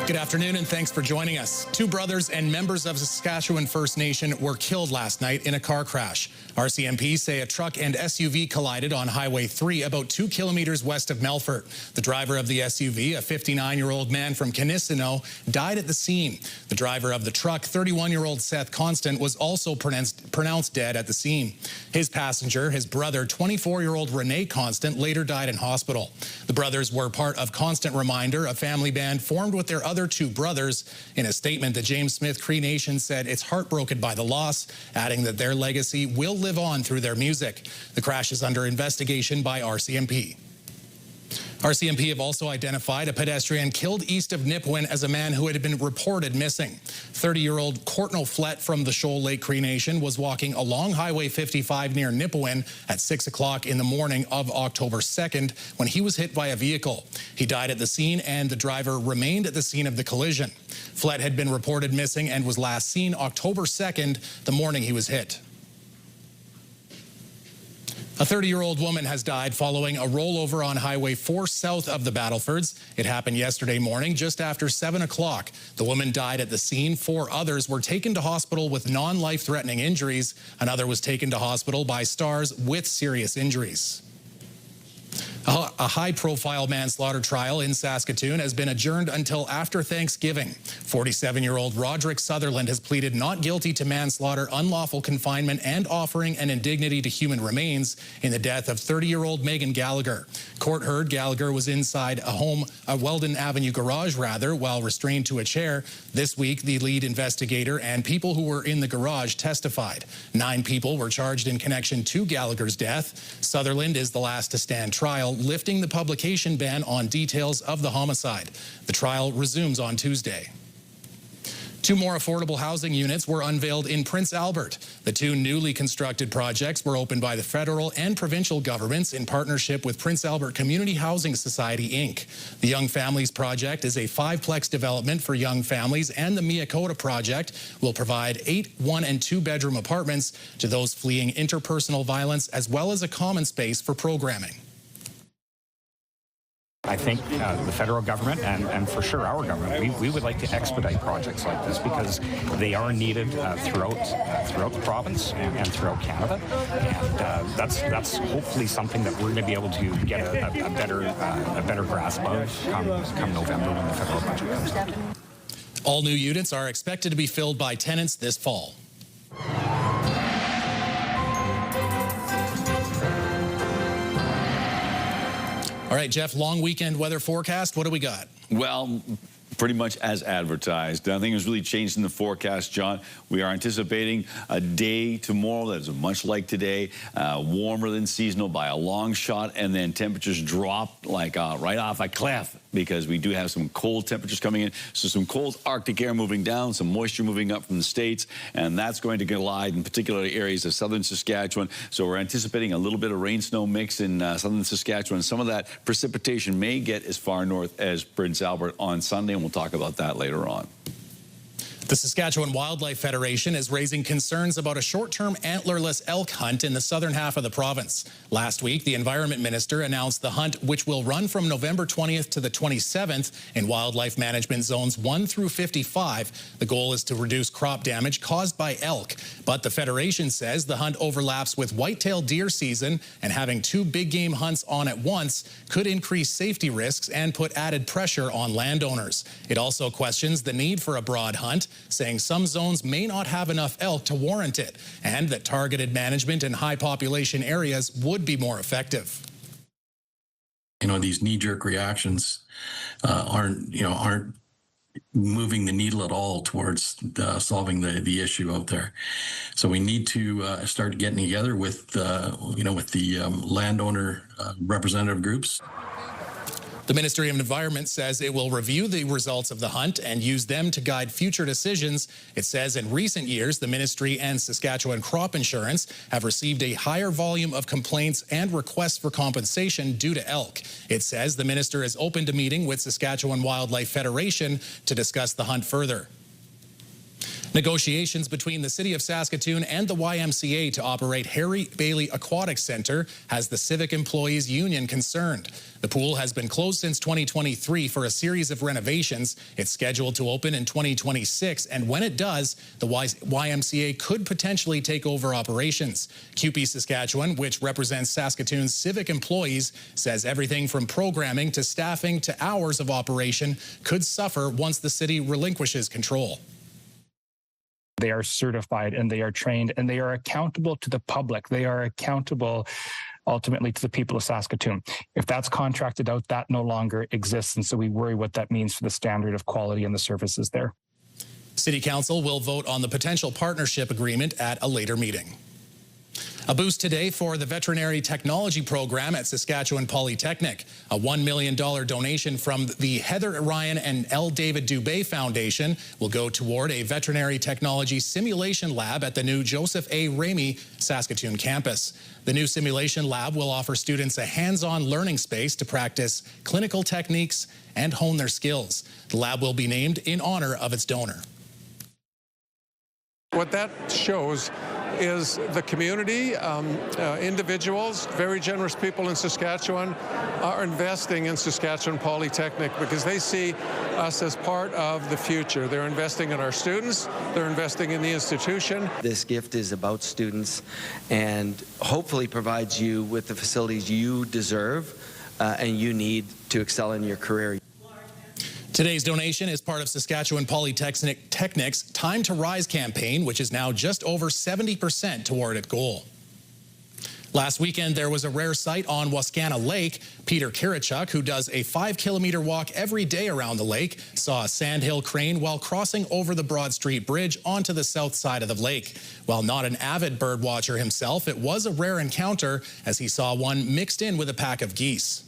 Good afternoon and thanks for joining us. Two brothers and members of Saskatchewan First Nation were killed last night in a car crash. RCMP say a truck and SUV collided on Highway 3 about 2 kilometers west of Melfort. The driver of the SUV, a 59-year-old man from Kinissino, died at the scene. The driver of the truck, 31-year-old Seth Constant, was also pronounced dead at the scene. His passenger, his brother, 24-year-old Renee Constant, later died in hospital. The brothers were part of Constant Reminder, a family band formed with their other two brothers. In a statement, the James Smith Cree Nation said it's heartbroken by the loss, adding that their legacy will live on through their music. The crash is under investigation by RCMP. RCMP have also identified a pedestrian killed east of Nipawin as a man who had been reported missing. 30-year-old Courtnall Flett from the Shoal Lake Cree Nation was walking along Highway 55 near Nipawin at 6 o'clock in the morning of October 2nd when he was hit by a vehicle. He died at the scene and the driver remained at the scene of the collision. Flett had been reported missing and was last seen October 2nd, the morning he was hit. A 30-year-old woman has died following a rollover on Highway 4 south of the Battlefords. It happened yesterday morning just after 7 o'clock. The woman died at the scene. 4 others were taken to hospital with non-life-threatening injuries. Another was taken to hospital by Stars with serious injuries. A high-profile manslaughter trial in Saskatoon has been adjourned until after Thanksgiving. 47-year-old Roderick Sutherland has pleaded not guilty to manslaughter, unlawful confinement, and offering an indignity to human remains in the death of 30-year-old Megan Gallagher. Court heard Gallagher was inside a Weldon Avenue garage, while restrained to a chair. This week, the lead investigator and people who were in the garage testified. 9 people were charged in connection to Gallagher's death. Sutherland is the last to stand trial, lifting the publication ban on details of the homicide. The trial resumes on Tuesday. 2 more affordable housing units were unveiled in Prince Albert. The 2 newly constructed projects were opened by the federal and provincial governments in partnership with Prince Albert Community Housing Society, Inc. The Young Families Project is a 5-plex development for young families, and the Miakota Project will provide 8 1- and 2-bedroom apartments to those fleeing interpersonal violence, as well as a common space for programming. I think the federal government and for sure our government, we would like to expedite projects like this because they are needed throughout the province and throughout Canada, and that's hopefully something that we're going to be able to get a better grasp of come November when the federal budget comes out. All new units are expected to be filled by tenants this fall. All right, Jeff, long weekend weather forecast. What do we got? Well, pretty much as advertised. Nothing has really changed in the forecast, John. We are anticipating a day tomorrow that is much like today, warmer than seasonal by a long shot, and then temperatures drop like right off a cliff because we do have some cold temperatures coming in. So some cold Arctic air moving down, some moisture moving up from the States, and that's going to collide in particular areas of southern Saskatchewan. So we're anticipating a little bit of rain-snow mix in southern Saskatchewan. Some of that precipitation may get as far north as Prince Albert on Sunday, and we'll talk about that later on. The Saskatchewan Wildlife Federation is raising concerns about a short-term antlerless elk hunt in the southern half of the province. Last week, the Environment Minister announced the hunt, which will run from November 20th to the 27th in wildlife management zones 1 through 55. The goal is to reduce crop damage caused by elk. But the Federation says the hunt overlaps with white-tailed deer season, and having 2 big game hunts on at once could increase safety risks and put added pressure on landowners. It also questions the need for a broad hunt, saying some zones may not have enough elk to warrant it, and that targeted management in high population areas would be more effective. You know, these knee-jerk reactions aren't moving the needle at all towards solving the issue out there. So we need to start getting together with the landowner representative groups. The Ministry of Environment says it will review the results of the hunt and use them to guide future decisions. It says in recent years, the ministry and Saskatchewan Crop Insurance have received a higher volume of complaints and requests for compensation due to elk. It says the minister is open to meeting with Saskatchewan Wildlife Federation to discuss the hunt further. Negotiations between the City of Saskatoon and the YMCA to operate Harry Bailey Aquatic Centre has the Civic Employees Union concerned. The pool has been closed since 2023 for a series of renovations. It's scheduled to open in 2026, and when it does, the YMCA could potentially take over operations. CUPE Saskatchewan, which represents Saskatoon's civic employees, says everything from programming to staffing to hours of operation could suffer once the city relinquishes control. They are certified and they are trained and they are accountable to the public. They are accountable ultimately to the people of Saskatoon. If that's contracted out, that no longer exists. And so we worry what that means for the standard of quality and the services there. City Council will vote on the potential partnership agreement at a later meeting. A boost today for the Veterinary Technology Program at Saskatchewan Polytechnic. A $1 million donation from the Heather Ryan and L. David Dubé Foundation will go toward a veterinary technology simulation lab at the new Joseph A. Ramey Saskatoon campus. The new simulation lab will offer students a hands-on learning space to practice clinical techniques and hone their skills. The lab will be named in honor of its donor. What that shows is the community, individuals, very generous people in Saskatchewan are investing in Saskatchewan Polytechnic because they see us as part of the future. They're investing in our students, they're investing in the institution. This gift is about students and hopefully provides you with the facilities you deserve and you need to excel in your career. Today's donation is part of Saskatchewan Polytechnic's Time to Rise campaign, which is now just over 70% toward its goal. Last weekend, there was a rare sight on Wascana Lake. Peter Kirichuk, who does a 5-kilometer walk every day around the lake, saw a sandhill crane while crossing over the Broad Street Bridge onto the south side of the lake. While not an avid bird watcher himself, it was a rare encounter as he saw one mixed in with a pack of geese.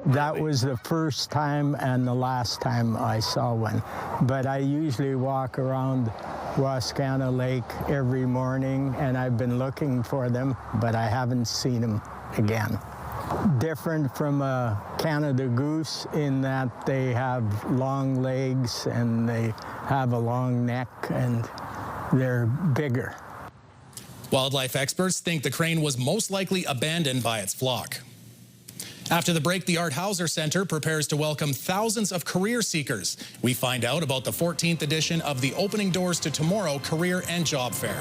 That was the first time and the last time I saw one. But I usually walk around Wascana Lake every morning, and I've been looking for them, but I haven't seen them again. Different from a Canada goose in that they have long legs and they have a long neck and they're bigger. Wildlife experts think the crane was most likely abandoned by its flock. After the break, the Art Hauser Centre prepares to welcome thousands of career seekers. We find out about the 14th edition of the Opening Doors to Tomorrow Career and Job Fair.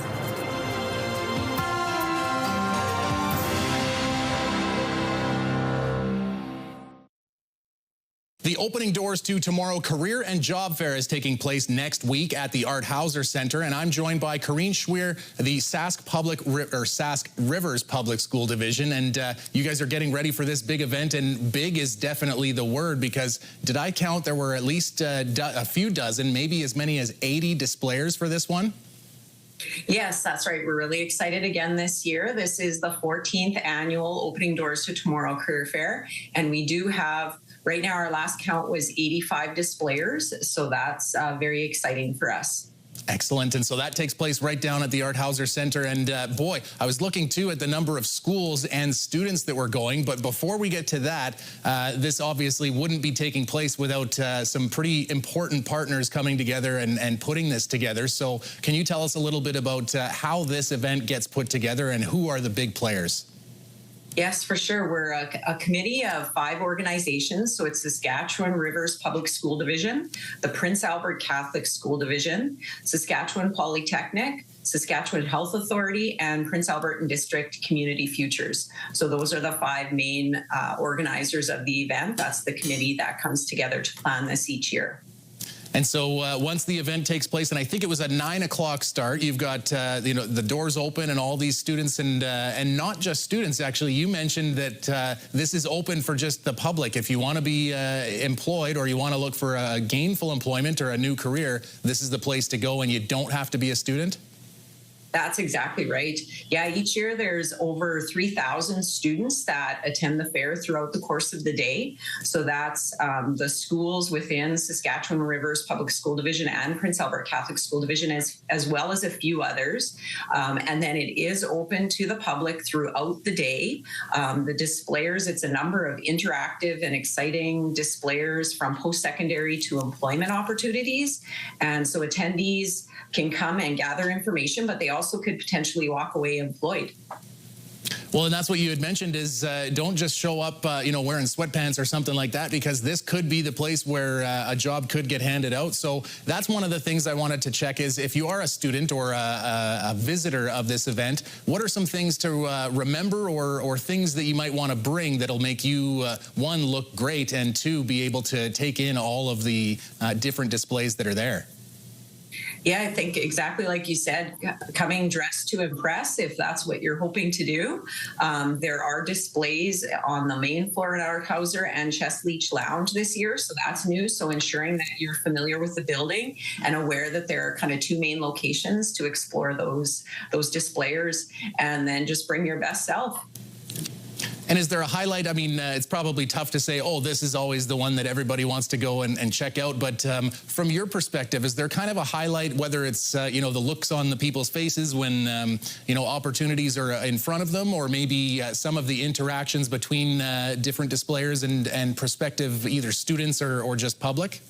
The Opening Doors to Tomorrow Career and Job Fair is taking place next week at the Art Hauser Centre, and I'm joined by Corrine Schweer, the Sask Rivers Public School Division, and you guys are getting ready for this big event, and big is definitely the word because did I count there were at least a few dozen, maybe as many as 80 displayers for this one? Yes, that's right. We're really excited again this year. This is the 14th annual Opening Doors to Tomorrow Career Fair, and we do have right now, our last count was 85 displayers, so that's very exciting for us. Excellent. And so that takes place right down at the Art Hauser Centre. And boy, I was looking too at the number of schools and students that were going. But before we get to that, this obviously wouldn't be taking place without some pretty important partners coming together and putting this together. So can you tell us a little bit about how this event gets put together and who are the big players? Yes, for sure. We're a committee of 5 organizations. So it's Saskatchewan Rivers Public School Division, the Prince Albert Catholic School Division, Saskatchewan Polytechnic, Saskatchewan Health Authority, and Prince Albert and District Community Futures. So those are the 5 main organizers of the event. That's the committee that comes together to plan this each year. And so once the event takes place, and I think it was a 9 o'clock start, you've got the doors open and all these students and not just students. Actually, you mentioned that this is open for just the public. If you want to be employed or you want to look for a gainful employment or a new career, this is the place to go, and you don't have to be a student. That's exactly right. Yeah, each year there's over 3,000 students that attend the fair throughout the course of the day. So that's the schools within Saskatchewan Rivers Public School Division and Prince Albert Catholic School Division, as well as a few others. And then it is open to the public throughout the day. The displayers, it's a number of interactive and exciting displayers from post-secondary to employment opportunities. And so attendees can come and gather information, but they also could potentially walk away employed. Well, and that's what you had mentioned is don't just show up, wearing sweatpants or something like that, because this could be the place where a job could get handed out. So that's one of the things I wanted to check is if you are a student or a visitor of this event, what are some things to remember or things that you might want to bring that'll make you, one, look great, and two, be able to take in all of the different displays that are there? Yeah, I think exactly like you said, coming dressed to impress, if that's what you're hoping to do. There are displays on the main floor in Arthauser and Chess Leach Lounge this year, so that's new. So ensuring that you're familiar with the building and aware that there are kind of two main locations to explore those displayers, and then just bring your best self. And is there a highlight? I mean, it's probably tough to say, oh, this is always the one that everybody wants to go and check out. But from your perspective, is there kind of a highlight, whether it's, the looks on the people's faces when, opportunities are in front of them, or maybe some of the interactions between different displayers and prospective either students or just public?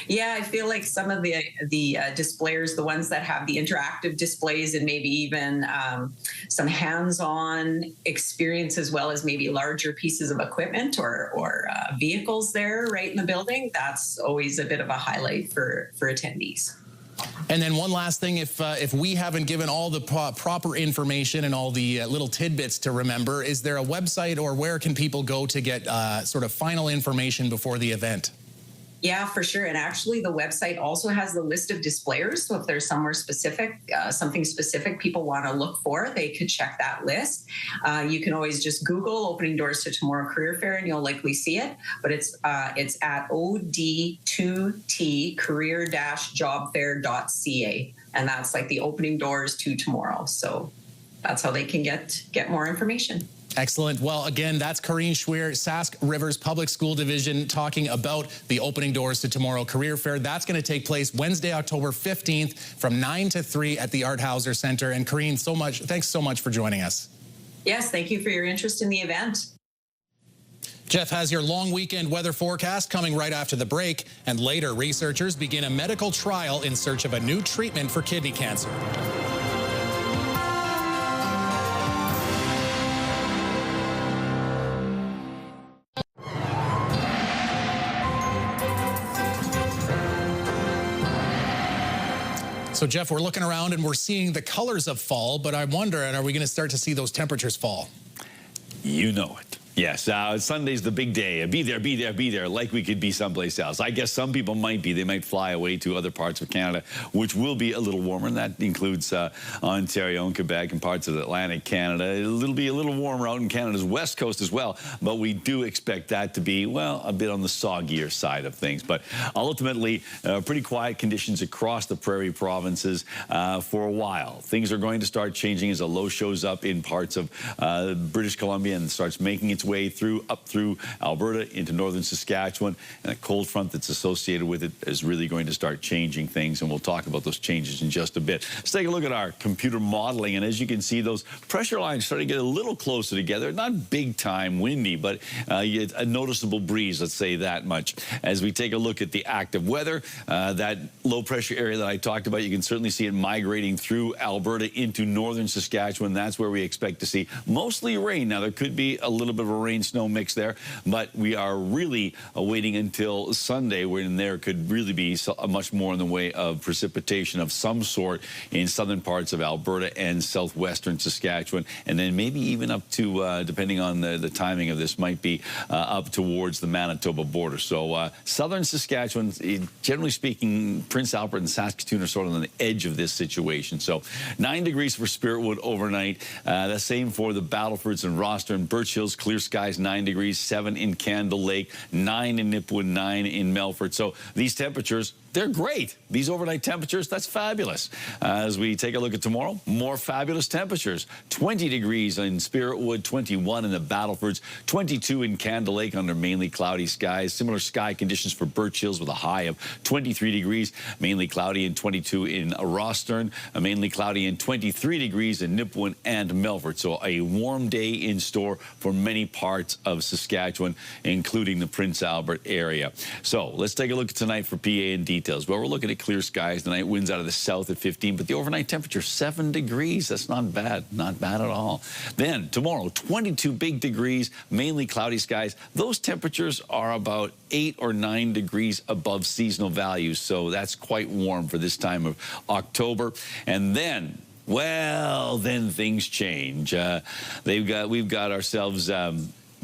Yeah, I feel like some of the displayers, the ones that have the interactive displays and maybe even some hands-on experience, as well as maybe larger pieces of equipment or vehicles there right in the building, that's always a bit of a highlight for attendees. And then one last thing, if we haven't given all the proper information and all the little tidbits to remember, is there a website or where can people go to get sort of final information before the event? Yeah, for sure. And actually, the website also has the list of displayers. So if there's somewhere specific, something specific people want to look for, they could check that list. You can always just Google Opening Doors to Tomorrow Career Fair and you'll likely see it. But it's at OD2T career-jobfair.ca. And that's like the Opening Doors to Tomorrow. So that's how they can get more information. Excellent. Well, again, that's Corrine Schweer, Sask Rivers Public School Division, talking about the Opening Doors to Tomorrow Career Fair. That's going to take place Wednesday, October 15th from 9 to 3 at the Arthauser Center. And Corrine, thanks so much for joining us. Yes, thank you for your interest in the event. Jeff has your long weekend weather forecast coming right after the break. And later, researchers begin a medical trial in search of a new treatment for kidney cancer. So, Jeff, we're looking around and we're seeing the colors of fall, but I'm wondering, are we going to start to see those temperatures fall? You know it. Yes, Sunday's the big day. Be there, like we could be someplace else. I guess some people might be. They might fly away to other parts of Canada, which will be a little warmer, and that includes Ontario and Quebec and parts of Atlantic Canada. It'll be a little warmer out in Canada's west coast as well, but we do expect that to be, well, a bit on the soggier side of things. But ultimately, pretty quiet conditions across the prairie provinces for a while. Things are going to start changing as a low shows up in parts of British Columbia and starts making its way up through Alberta into northern Saskatchewan, and a cold front that's associated with it is really going to start changing things, and we'll talk about those changes in just a bit. Let's take a look at our computer modeling, and as you can see, those pressure lines starting to get a little closer together. Not big time windy, but a noticeable breeze, let's say that much. As we take a look at the active weather, that low pressure area that I talked about, you can certainly see it migrating through Alberta into northern Saskatchewan. That's where we expect to see mostly rain. Now, there could be a little bit of a rain-snow mix there, but we are really waiting until Sunday when there could really be much more in the way of precipitation of some sort in southern parts of Alberta and southwestern Saskatchewan, and then maybe even up to, depending on the timing of this, might be up towards the Manitoba border. So southern Saskatchewan, generally speaking, Prince Albert and Saskatoon are sort of on the edge of this situation. So 9 degrees for Spiritwood overnight. The same for the Battlefords and Roster and Birch Hills. Clear skies, 9 degrees, 7 in Candle Lake, 9 in Nipwood, 9 in Melfort. So these temperatures they're great. These overnight temperatures, that's fabulous. As we take a look at tomorrow, more fabulous temperatures. 20 degrees in Spiritwood, 21 in the Battlefords, 22 in Candle Lake under mainly cloudy skies. Similar sky conditions for Birch Hills with a high of 23 degrees, mainly cloudy, and 22 in Rostern, mainly cloudy, and 23 degrees in Nipawin and Melfort. So a warm day in store for many parts of Saskatchewan, including the Prince Albert area. So let's take a look at tonight for PA and details. Well, we're looking at clear skies tonight, winds out of the south at 15, but the overnight temperature 7 degrees. That's not bad at all. Then tomorrow, 22 big degrees, mainly cloudy skies. Those temperatures are about 8 or 9 degrees above seasonal values, so that's quite warm for this time of October. And then, well, then things change. We've got ourselves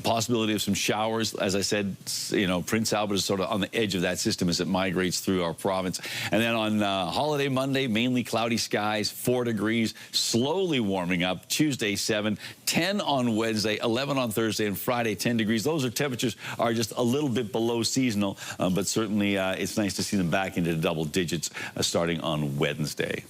possibility of some showers. As I said, you know, Prince Albert is sort of on the edge of that system as it migrates through our province. And then on holiday Monday, mainly cloudy skies, 4 degrees, slowly warming up. Tuesday, 7, 10 on Wednesday, 11 on Thursday, and Friday, 10 degrees. Those temperatures are just a little bit below seasonal, but certainly it's nice to see them back into the double digits starting on Wednesday.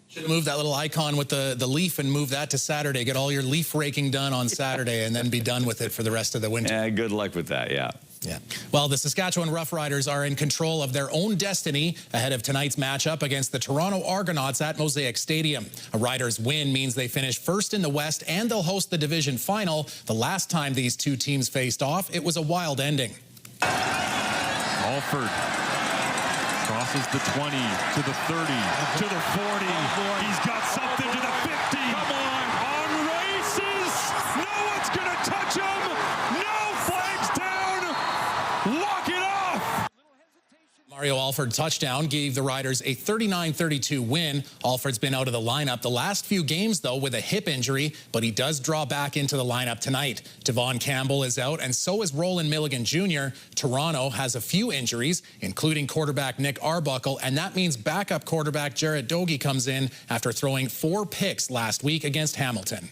Should move that little icon with the leaf and move that to Saturday. Get all your leaf raking done on Saturday and then be done with it for the rest of the winter. Yeah, good luck with that, yeah. Yeah. Well, the Saskatchewan Roughriders are in control of their own destiny ahead of tonight's matchup against the Toronto Argonauts at Mosaic Stadium. A Riders win means they finish first in the West and they'll host the division final. The last time these two teams faced off, it was a wild ending. Alford crosses the 20 to the 30 to the 40. He's got something to the 50. Come on races. No one's going to touch him. No flags down. Walk it off. Mario Alford touchdown gave the Riders a 39-32 win. Alford's been out of the lineup the last few games, though, with a hip injury, but he does draw back into the lineup tonight. Devon Campbell is out, and so is Roland Milligan Jr. Toronto has a few injuries, including quarterback Nick Arbuckle, and that means backup quarterback Jared Doege comes in after throwing 4 picks last week against Hamilton.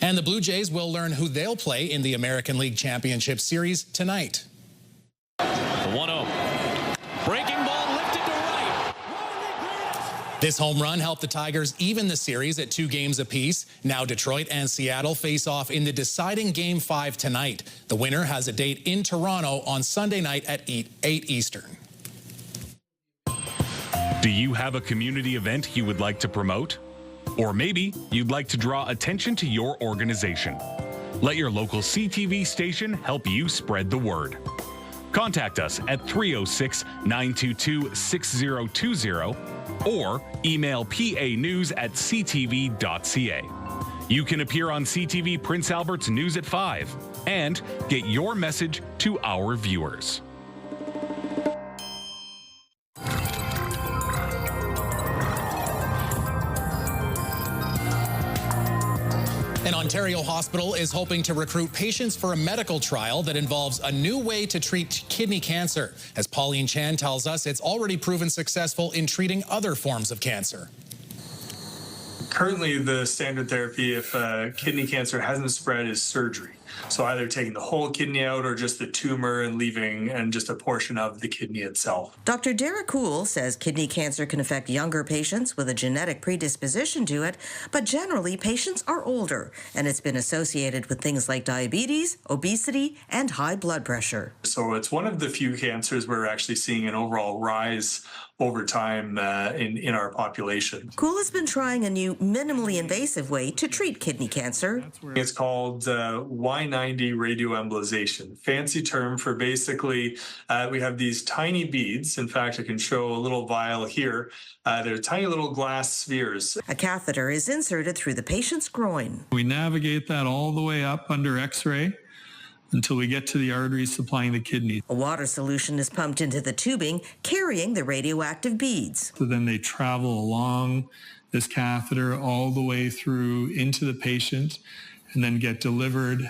And the Blue Jays will learn who they'll play in the American League Championship Series tonight. The 1-0. Breaking ball lifted to right. This home run helped the Tigers even the series at 2 games apiece. Now Detroit and Seattle face off in the deciding Game 5 tonight. The winner has a date in Toronto on Sunday night at 8 Eastern. Do you have a community event you would like to promote? Or maybe you'd like to draw attention to your organization. Let your local CTV station help you spread the word. Contact us at 306-922-6020 or email panews@ctv.ca. You can appear on CTV Prince Albert's News at 5 and get your message to our viewers. An Ontario hospital is hoping to recruit patients for a medical trial that involves a new way to treat kidney cancer. As Pauline Chan tells us, it's already proven successful in treating other forms of cancer. Currently, the standard therapy if kidney cancer hasn't spread is surgery. So either taking the whole kidney out or just the tumor and leaving and just a portion of the kidney itself. Dr. Derek Kuhl says kidney cancer can affect younger patients with a genetic predisposition to it, but generally patients are older, and it's been associated with things like diabetes, obesity, and high blood pressure. So it's one of the few cancers where we're actually seeing an overall rise over time in our population. Kuhl has been trying a new minimally invasive way to treat kidney cancer. It's called Y90 radioembolization. Fancy term for basically we have these tiny beads. In fact, I can show a little vial here. They're tiny little glass spheres. A catheter is inserted through the patient's groin. We navigate that all the way up under X-ray until we get to the arteries supplying the kidney. A water solution is pumped into the tubing, carrying the radioactive beads. So then they travel along this catheter all the way through into the patient and then get delivered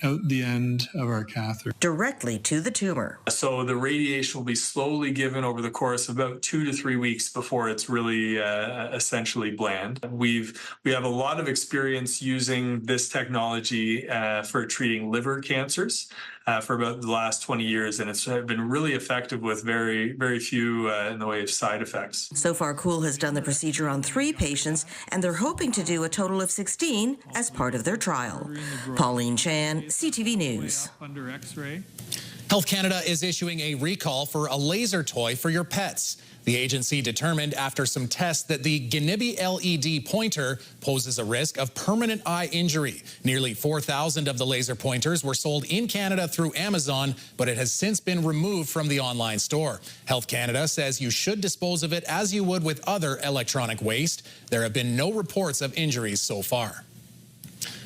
out the end of our catheter. Directly to the tumor. So the radiation will be slowly given over the course of about 2 to 3 weeks before it's really essentially bland. We have a lot of experience using this technology for treating liver cancers. for about the last 20 years, and it's been really effective with very, very few in the way of side effects. So far, Cool has done the procedure on 3 patients, and they're hoping to do a total of 16 as part of their trial. Pauline Chan, CTV News. Under X-ray. Health Canada is issuing a recall for a laser toy for your pets. The agency determined after some tests that the Ginibbi LED pointer poses a risk of permanent eye injury. Nearly 4,000 of the laser pointers were sold in Canada through Amazon, but it has since been removed from the online store. Health Canada says you should dispose of it as you would with other electronic waste. There have been no reports of injuries so far.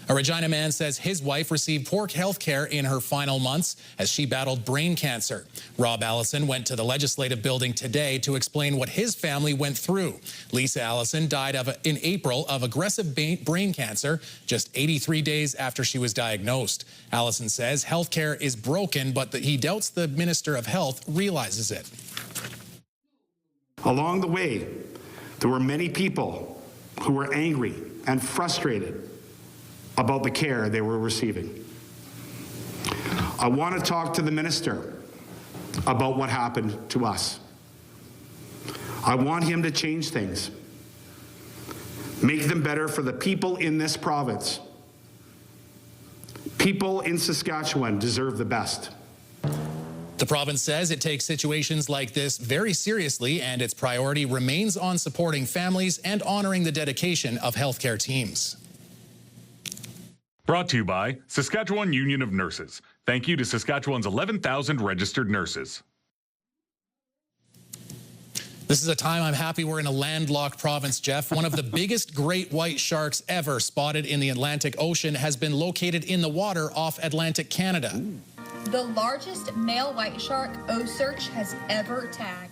A Regina man says his wife received poor health care in her final months as she battled brain cancer. Rob Allison went to the Legislative Building today to explain what his family went through. Lisa Allison died in April of aggressive brain cancer, just 83 days after she was diagnosed. Allison says health care is broken, but he doubts the Minister of Health realizes it. Along the way, there were many people who were angry and frustrated about the care they were receiving. I want to talk to the minister about what happened to us. I want him to change things, make them better for the people in this province. People in Saskatchewan deserve the best. The province says it takes situations like this very seriously, and its priority remains on supporting families and honoring the dedication of healthcare teams. Brought to you by Saskatchewan Union of Nurses. Thank you to Saskatchewan's 11,000 registered nurses. This is a time I'm happy we're in a landlocked province, Jeff. One of the biggest great white sharks ever spotted in the Atlantic Ocean has been located in the water off Atlantic Canada. The largest male white shark O-Search has ever tagged.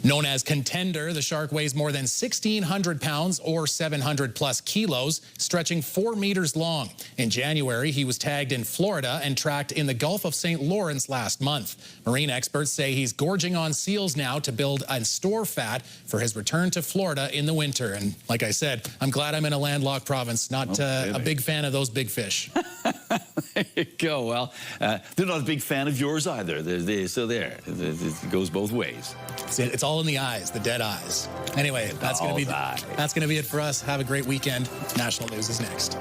Known as Contender, the shark weighs more than 1,600 pounds or 700 plus kilos, stretching 4 meters long. In January, he was tagged in Florida and tracked in the Gulf of St. Lawrence last month. Marine experts say he's gorging on seals now to build and store fat for his return to Florida in the winter. And like I said, I'm glad I'm in a landlocked province, not a big fan of those big fish. There you go. Well, they're not a big fan of yours either. So there, it goes both ways. It's all in the eyes, the dead eyes. Anyway, that's going to be it for us. Have a great weekend. National News is next.